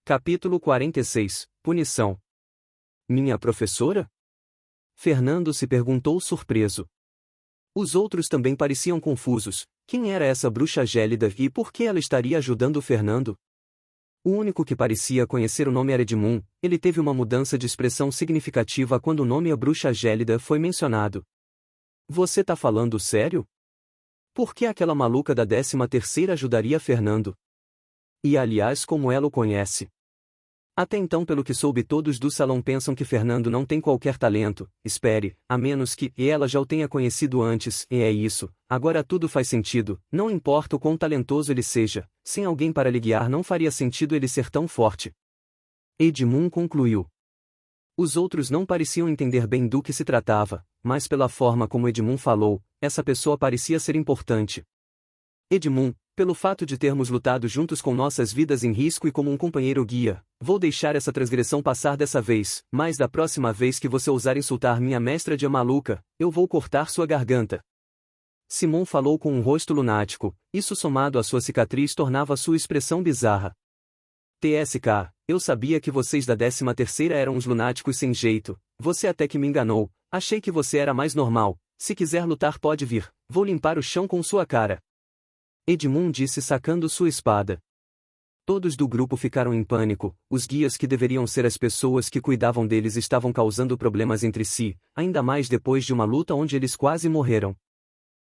Capítulo 46 Punição. Minha professora? Fernando se perguntou surpreso. Os outros também pareciam confusos. Quem era essa bruxa gélida e por que ela estaria ajudando Fernando? O único que parecia conhecer o nome era Edmund. Ele teve uma mudança de expressão significativa quando o nome a bruxa gélida foi mencionado. Você tá falando sério? Por que aquela maluca da 13ª ajudaria Fernando? E aliás, como ela o conhece? Até então, pelo que soube, todos do salão pensam que Fernando não tem qualquer talento. Espere, a menos que ela já o tenha conhecido antes, e é isso. Agora tudo faz sentido, não importa o quão talentoso ele seja, sem alguém para lhe guiar não faria sentido ele ser tão forte. Edmund concluiu. Os outros não pareciam entender bem do que se tratava, mas pela forma como Edmund falou, essa pessoa parecia ser importante. Edmund, pelo fato de termos lutado juntos com nossas vidas em risco e como um companheiro guia, vou deixar essa transgressão passar dessa vez, mas da próxima vez que você ousar insultar minha mestra de maluca, eu vou cortar sua garganta. Simon falou com um rosto lunático, isso somado à sua cicatriz tornava sua expressão bizarra. TSK, eu sabia que vocês da 13ª eram uns lunáticos sem jeito, você até que me enganou, achei que você era mais normal, se quiser lutar pode vir, vou limpar o chão com sua cara. Edmund disse sacando sua espada. Todos do grupo ficaram em pânico, os guias que deveriam ser as pessoas que cuidavam deles estavam causando problemas entre si, ainda mais depois de uma luta onde eles quase morreram.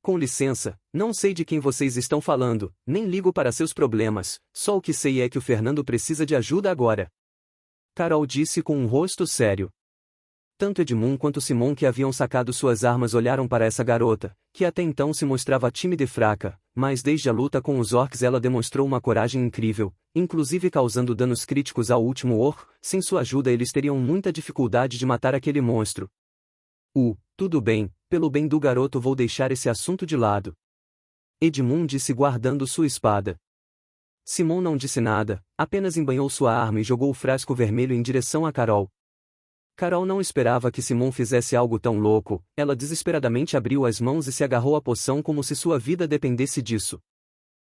Com licença, não sei de quem vocês estão falando, nem ligo para seus problemas, só o que sei é que o Fernando precisa de ajuda agora. Carol disse com um rosto sério. Tanto Edmund quanto Simon, que haviam sacado suas armas, olharam para essa garota, que até então se mostrava tímida e fraca, mas desde a luta com os orcs ela demonstrou uma coragem incrível, inclusive causando danos críticos ao último orc. Sem sua ajuda eles teriam muita dificuldade de matar aquele monstro. Tudo bem, pelo bem do garoto vou deixar esse assunto de lado. Edmund disse guardando sua espada. Simon não disse nada, apenas embanhou sua arma e jogou o frasco vermelho em direção a Carol. Carol não esperava que Simon fizesse algo tão louco, ela desesperadamente abriu as mãos e se agarrou à poção como se sua vida dependesse disso.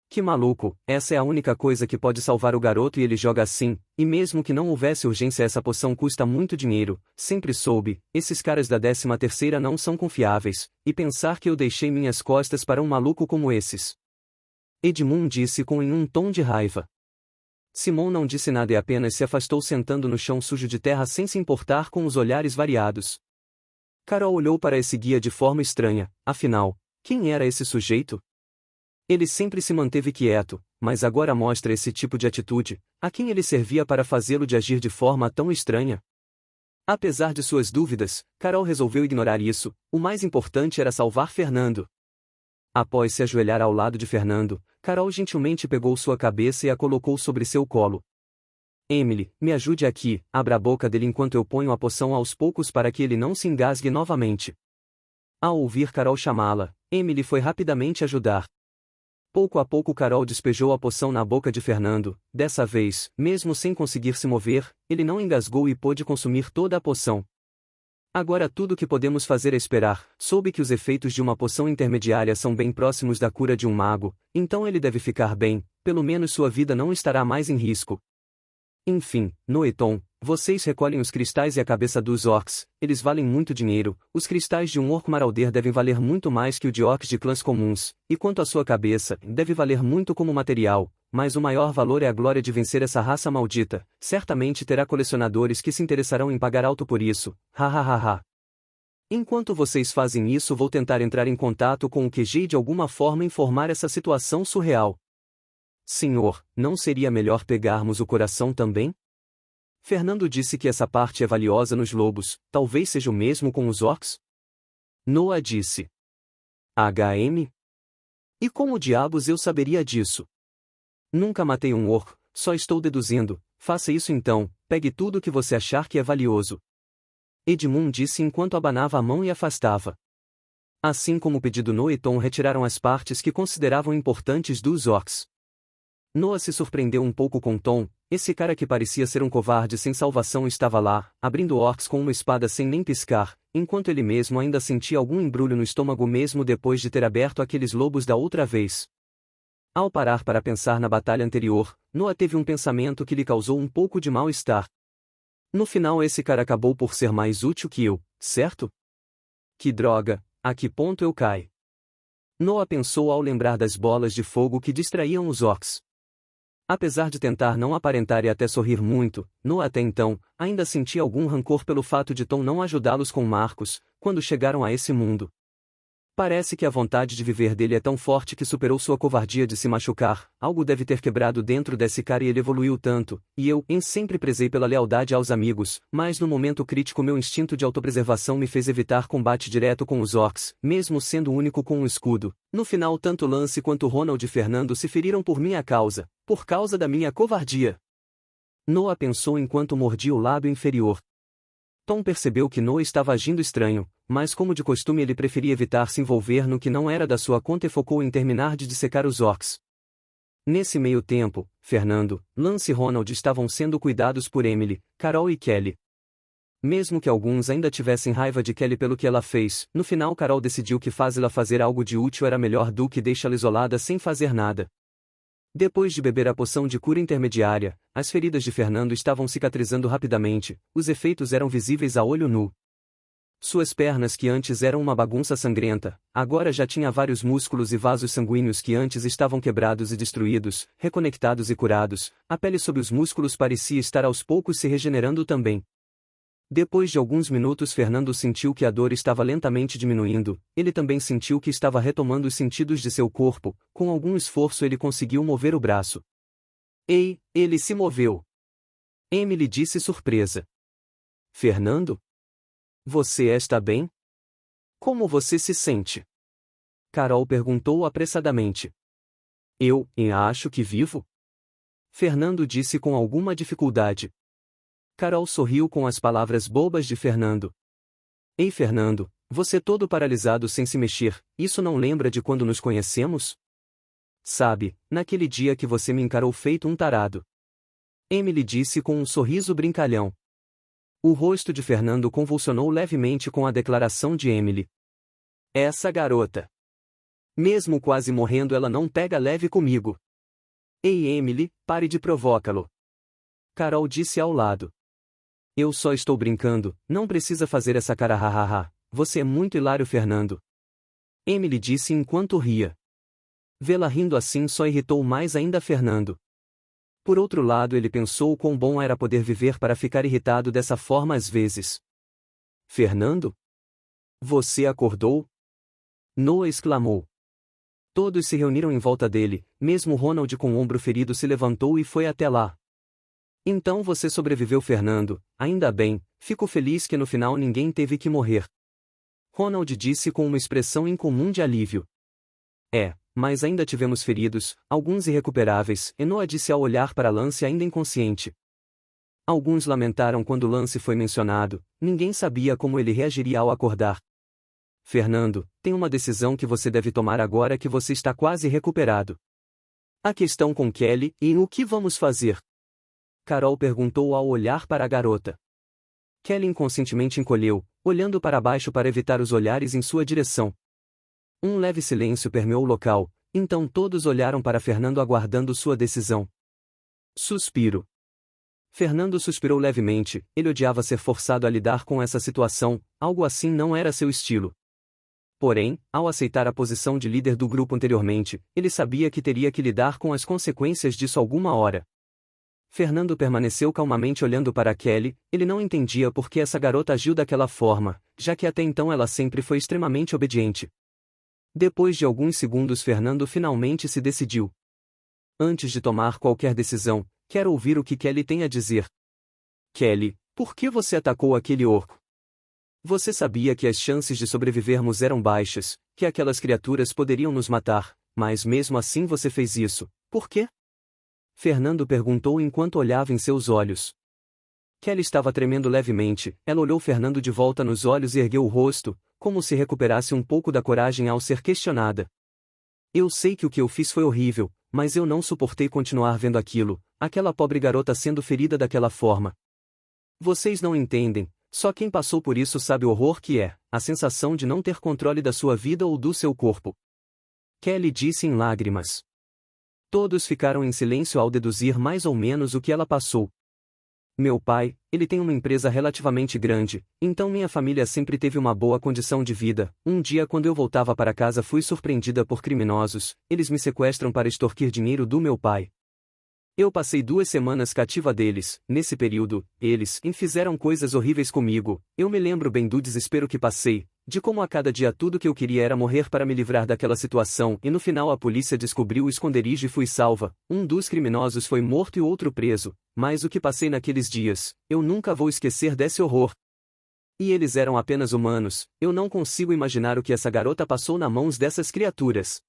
Que maluco, essa é a única coisa que pode salvar o garoto e ele joga assim, e mesmo que não houvesse urgência essa poção custa muito dinheiro, sempre soube, esses caras da 13ª não são confiáveis, e pensar que eu deixei minhas costas para um maluco como esses. Edmund disse em um tom de raiva. Simon não disse nada e apenas se afastou sentando no chão sujo de terra sem se importar com os olhares variados. Carol olhou para esse guia de forma estranha, afinal, quem era esse sujeito? Ele sempre se manteve quieto, mas agora mostra esse tipo de atitude, a quem ele servia para fazê-lo de agir de forma tão estranha? Apesar de suas dúvidas, Carol resolveu ignorar isso, o mais importante era salvar Fernando. Após se ajoelhar ao lado de Fernando, Carol gentilmente pegou sua cabeça e a colocou sobre seu colo. Emily, me ajude aqui, abra a boca dele enquanto eu ponho a poção aos poucos para que ele não se engasgue novamente. Ao ouvir Carol chamá-la, Emily foi rapidamente ajudar. Pouco a pouco Carol despejou a poção na boca de Fernando, dessa vez, mesmo sem conseguir se mover, ele não engasgou e pôde consumir toda a poção. Agora tudo o que podemos fazer é esperar. Soube que os efeitos de uma poção intermediária são bem próximos da cura de um mago, então ele deve ficar bem, pelo menos sua vida não estará mais em risco. Enfim, Noeton, vocês recolhem os cristais e a cabeça dos orcs, eles valem muito dinheiro, os cristais de um orc marauder devem valer muito mais que o de orcs de clãs comuns, e quanto à sua cabeça, deve valer muito como material, mas o maior valor é a glória de vencer essa raça maldita, certamente terá colecionadores que se interessarão em pagar alto por isso, hahaha. Enquanto vocês fazem isso vou tentar entrar em contato com o QG e de alguma forma informar essa situação surreal. Senhor, não seria melhor pegarmos o coração também? Fernando disse que essa parte é valiosa nos lobos, talvez seja o mesmo com os orcs? Noah disse. HM? E como diabos eu saberia disso? Nunca matei um orc, só estou deduzindo, faça isso então, pegue tudo o que você achar que é valioso. Edmund disse enquanto abanava a mão e afastava. Assim como o pedido Noah e Tom retiraram as partes que consideravam importantes dos orcs. Noah se surpreendeu um pouco com Tom, esse cara que parecia ser um covarde sem salvação estava lá, abrindo orcs com uma espada sem nem piscar, enquanto ele mesmo ainda sentia algum embrulho no estômago mesmo depois de ter aberto aqueles lobos da outra vez. Ao parar para pensar na batalha anterior, Noah teve um pensamento que lhe causou um pouco de mal-estar. No final esse cara acabou por ser mais útil que eu, certo? Que droga, a que ponto eu caí? Noah pensou ao lembrar das bolas de fogo que distraíam os orcs. Apesar de tentar não aparentar e até sorrir muito, Noah até então, ainda sentia algum rancor pelo fato de Tom não ajudá-los com Marcos, quando chegaram a esse mundo. Parece que a vontade de viver dele é tão forte que superou sua covardia de se machucar, algo deve ter quebrado dentro desse cara e ele evoluiu tanto, e eu, sempre prezei pela lealdade aos amigos, mas no momento crítico meu instinto de autopreservação me fez evitar combate direto com os orcs, mesmo sendo o único com um escudo. No final tanto Lance quanto Ronald e Fernando se feriram por minha causa, por causa da minha covardia. Noah pensou enquanto mordia o lábio inferior. Tom percebeu que Noah estava agindo estranho, mas como de costume ele preferia evitar se envolver no que não era da sua conta e focou em terminar de dissecar os orcs. Nesse meio tempo, Fernando, Lance e Ronald estavam sendo cuidados por Emily, Carol e Kelly. Mesmo que alguns ainda tivessem raiva de Kelly pelo que ela fez, no final Carol decidiu que fazê-la fazer algo de útil era melhor do que deixá-la isolada sem fazer nada. Depois de beber a poção de cura intermediária, as feridas de Fernando estavam cicatrizando rapidamente, os efeitos eram visíveis a olho nu. Suas pernas que antes eram uma bagunça sangrenta, agora já tinha vários músculos e vasos sanguíneos que antes estavam quebrados e destruídos, reconectados e curados, a pele sob os músculos parecia estar aos poucos se regenerando também. Depois de alguns minutos Fernando sentiu que a dor estava lentamente diminuindo, ele também sentiu que estava retomando os sentidos de seu corpo, com algum esforço ele conseguiu mover o braço. Ei, ele se moveu! Emily disse surpresa. Fernando? Você está bem? Como você se sente? Carol perguntou apressadamente. Eu acho que vivo? Fernando disse com alguma dificuldade. Carol sorriu com as palavras bobas de Fernando. Ei Fernando, você todo paralisado sem se mexer, isso não lembra de quando nos conhecemos? Sabe, naquele dia que você me encarou feito um tarado. Emily disse com um sorriso brincalhão. O rosto de Fernando convulsionou levemente com a declaração de Emily. Essa garota. Mesmo quase morrendo ela não pega leve comigo. Ei Emily, pare de provocá-lo. Carol disse ao lado. Eu só estou brincando, não precisa fazer essa cara hahaha, você é muito hilário Fernando. Emily disse enquanto ria. Vê-la rindo assim só irritou mais ainda Fernando. Por outro lado ele pensou quão bom era poder viver para ficar irritado dessa forma às vezes. Fernando? Você acordou? Noah exclamou. Todos se reuniram em volta dele, mesmo Ronald com o ombro ferido se levantou e foi até lá. Então você sobreviveu Fernando, ainda bem, fico feliz que no final ninguém teve que morrer. Ronald disse com uma expressão incomum de alívio. Mas ainda tivemos feridos, alguns irrecuperáveis, Noah disse ao olhar para Lance ainda inconsciente. Alguns lamentaram quando Lance foi mencionado, ninguém sabia como ele reagiria ao acordar. Fernando, tem uma decisão que você deve tomar agora que você está quase recuperado. A questão com Kelly, e o que vamos fazer? Carol perguntou ao olhar para a garota. Kelly inconscientemente encolheu, olhando para baixo para evitar os olhares em sua direção. Um leve silêncio permeou o local, então todos olharam para Fernando aguardando sua decisão. Suspiro. Fernando suspirou levemente, ele odiava ser forçado a lidar com essa situação, algo assim não era seu estilo. Porém, ao aceitar a posição de líder do grupo anteriormente, ele sabia que teria que lidar com as consequências disso alguma hora. Fernando permaneceu calmamente olhando para Kelly, ele não entendia por que essa garota agiu daquela forma, já que até então ela sempre foi extremamente obediente. Depois de alguns segundos Fernando finalmente se decidiu. Antes de tomar qualquer decisão, quero ouvir o que Kelly tem a dizer. Kelly, por que você atacou aquele orco? Você sabia que as chances de sobrevivermos eram baixas, que aquelas criaturas poderiam nos matar, mas mesmo assim você fez isso, por quê? Fernando perguntou enquanto olhava em seus olhos. Kelly estava tremendo levemente, ela olhou Fernando de volta nos olhos e ergueu o rosto, como se recuperasse um pouco da coragem ao ser questionada. Eu sei que o que eu fiz foi horrível, mas eu não suportei continuar vendo aquilo, aquela pobre garota sendo ferida daquela forma. Vocês não entendem, só quem passou por isso sabe o horror que é, a sensação de não ter controle da sua vida ou do seu corpo. Kelly disse em lágrimas. Todos ficaram em silêncio ao deduzir mais ou menos o que ela passou. Meu pai, ele tem uma empresa relativamente grande, então minha família sempre teve uma boa condição de vida. Um dia quando eu voltava para casa fui surpreendida por criminosos, eles me sequestram para extorquir dinheiro do meu pai. Eu passei 2 semanas cativa deles. Nesse período, eles fizeram coisas horríveis comigo. Eu me lembro bem do desespero que passei, de como a cada dia tudo que eu queria era morrer para me livrar daquela situação e no final a polícia descobriu o esconderijo e fui salva. Um dos criminosos foi morto e o outro preso, mas o que passei naqueles dias, eu nunca vou esquecer desse horror. E eles eram apenas humanos, eu não consigo imaginar o que essa garota passou nas mãos dessas criaturas.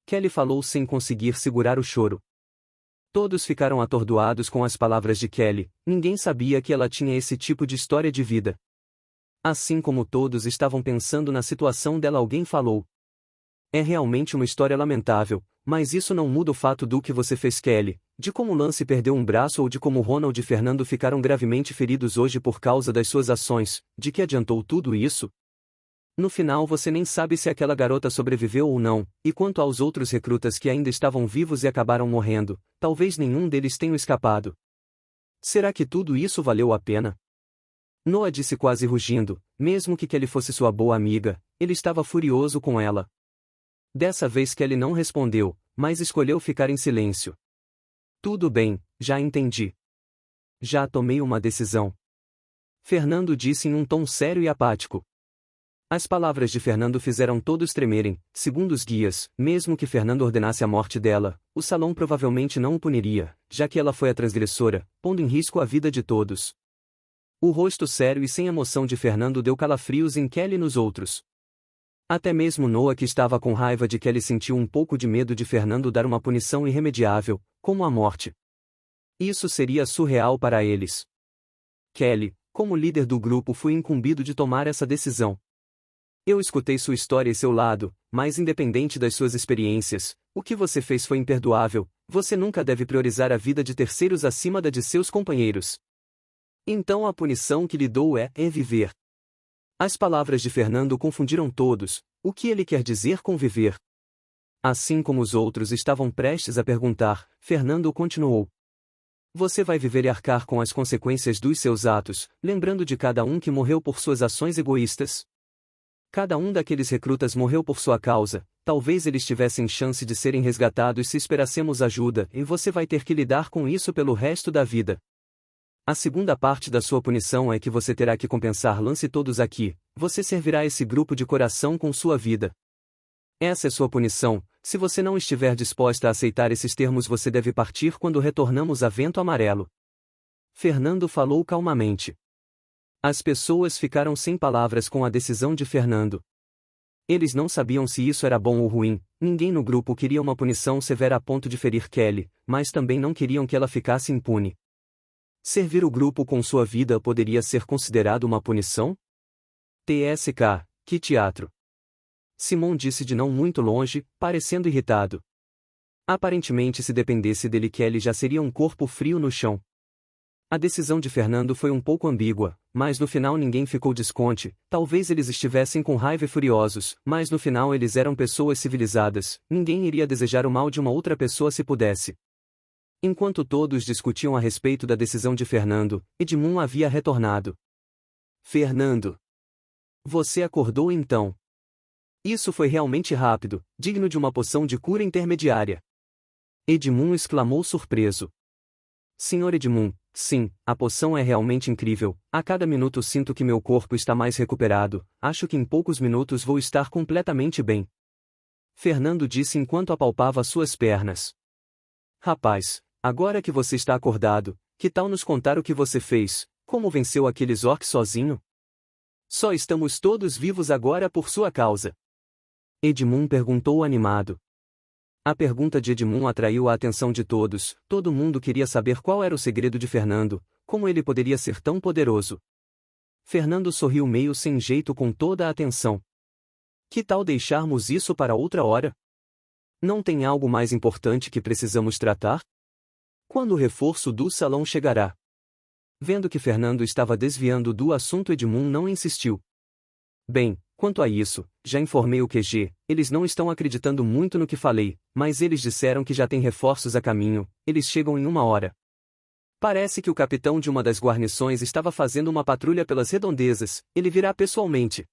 Kelly falou sem conseguir segurar o choro. Todos ficaram atordoados com as palavras de Kelly, ninguém sabia que ela tinha esse tipo de história de vida. Assim como todos estavam pensando na situação dela, alguém falou. É realmente uma história lamentável, mas isso não muda o fato do que você fez, Kelly, de como Lance perdeu um braço ou de como Ronald e Fernando ficaram gravemente feridos hoje por causa das suas ações. De que adiantou tudo isso? No final você nem sabe se aquela garota sobreviveu ou não, e quanto aos outros recrutas que ainda estavam vivos e acabaram morrendo, talvez nenhum deles tenha escapado. Será que tudo isso valeu a pena? Noah disse quase rugindo, mesmo que Kelly fosse sua boa amiga, ele estava furioso com ela. Dessa vez Kelly não respondeu, mas escolheu ficar em silêncio. Tudo bem, já entendi. Já tomei uma decisão. Fernando disse em um tom sério e apático. As palavras de Fernando fizeram todos tremerem. Segundo os guias, mesmo que Fernando ordenasse a morte dela, o salão provavelmente não o puniria, já que ela foi a transgressora, pondo em risco a vida de todos. O rosto sério e sem emoção de Fernando deu calafrios em Kelly e nos outros. Até mesmo Noah, que estava com raiva de Kelly, sentiu um pouco de medo de Fernando dar uma punição irremediável, como a morte. Isso seria surreal para eles. Kelly, como líder do grupo, foi incumbido de tomar essa decisão. Eu escutei sua história e seu lado, mas independente das suas experiências, o que você fez foi imperdoável. Você nunca deve priorizar a vida de terceiros acima da de seus companheiros. Então a punição que lhe dou é viver. As palavras de Fernando confundiram todos. O que ele quer dizer com viver? Assim como os outros estavam prestes a perguntar, Fernando continuou. Você vai viver e arcar com as consequências dos seus atos, lembrando de cada um que morreu por suas ações egoístas. Cada um daqueles recrutas morreu por sua causa, talvez eles tivessem chance de serem resgatados se esperassemos ajuda, e você vai ter que lidar com isso pelo resto da vida. A segunda parte da sua punição é que você terá que compensar Lance e todos aqui, você servirá esse grupo de coração com sua vida. Essa é sua punição. Se você não estiver disposta a aceitar esses termos, você deve partir quando retornamos a Vento Amarelo. Fernando falou calmamente. As pessoas ficaram sem palavras com a decisão de Fernando. Eles não sabiam se isso era bom ou ruim, ninguém no grupo queria uma punição severa a ponto de ferir Kelly, mas também não queriam que ela ficasse impune. Servir o grupo com sua vida poderia ser considerado uma punição? TSK, que teatro! Simon disse de não muito longe, parecendo irritado. Aparentemente, se dependesse dele, Kelly já seria um corpo frio no chão. A decisão de Fernando foi um pouco ambígua, mas no final ninguém ficou desconte. Talvez eles estivessem com raiva e furiosos, mas no final eles eram pessoas civilizadas, ninguém iria desejar o mal de uma outra pessoa se pudesse. Enquanto todos discutiam a respeito da decisão de Fernando, Edmund havia retornado. Fernando! Você acordou então? Isso foi realmente rápido, digno de uma poção de cura intermediária. Edmund exclamou surpreso. Senhor Edmund, sim, a poção é realmente incrível. A cada minuto sinto que meu corpo está mais recuperado. Acho que em poucos minutos vou estar completamente bem. Fernando disse enquanto apalpava suas pernas. Rapaz, agora que você está acordado, que tal nos contar o que você fez? Como venceu aqueles orcs sozinho? Só estamos todos vivos agora por sua causa. Edmund perguntou animado. A pergunta de Edmund atraiu a atenção de todos. Todo mundo queria saber qual era o segredo de Fernando, como ele poderia ser tão poderoso. Fernando sorriu meio sem jeito com toda a atenção. Que tal deixarmos isso para outra hora? Não tem algo mais importante que precisamos tratar? Quando o reforço do salão chegará? Vendo que Fernando estava desviando do assunto, Edmund não insistiu. Bem, Quanto a isso, já informei o QG, eles não estão acreditando muito no que falei, mas eles disseram que já tem reforços a caminho, eles chegam em 1 hora. Parece que o capitão de uma das guarnições estava fazendo uma patrulha pelas redondezas, ele virá pessoalmente.